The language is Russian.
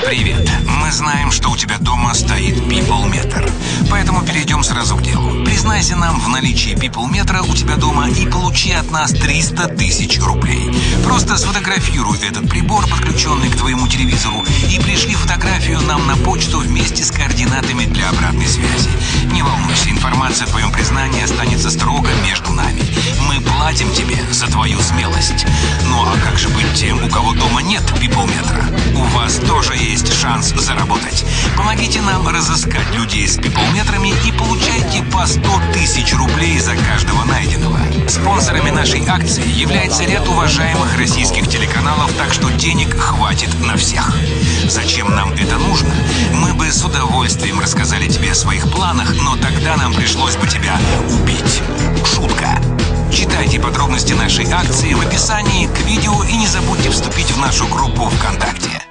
Привет. Мы знаем, что у тебя дома стоит PeopleMeter. Поэтому перейдем сразу к делу. Признайся нам в наличии PeopleMeter у тебя дома и получи от нас 300 тысяч рублей. Просто сфотографируй этот прибор, подключенный к твоему телевизору, и пришли фотографию нам на почту вместе с координатами для обратной связи. Не волнуйся, информация о твоем признании останется строго между нами. Мы платим тебе за твою смелость. Ну а как же быть тем, у кого дома нет PeopleMeter? У вас тоже есть шанс заработать. Помогите нам разыскать людей с PeopleMeter'ами и получайте по 100 тысяч рублей за каждого найденного. Спонсорами нашей акции является ряд уважаемых российских телеканалов, так что денег хватит на всех. Зачем нам это нужно? Мы бы с удовольствием рассказали тебе о своих планах, но тогда нам пришлось бы тебя убить. Шутка. Читайте подробности нашей акции в описании к видео и не забудьте вступить в нашу группу ВКонтакте.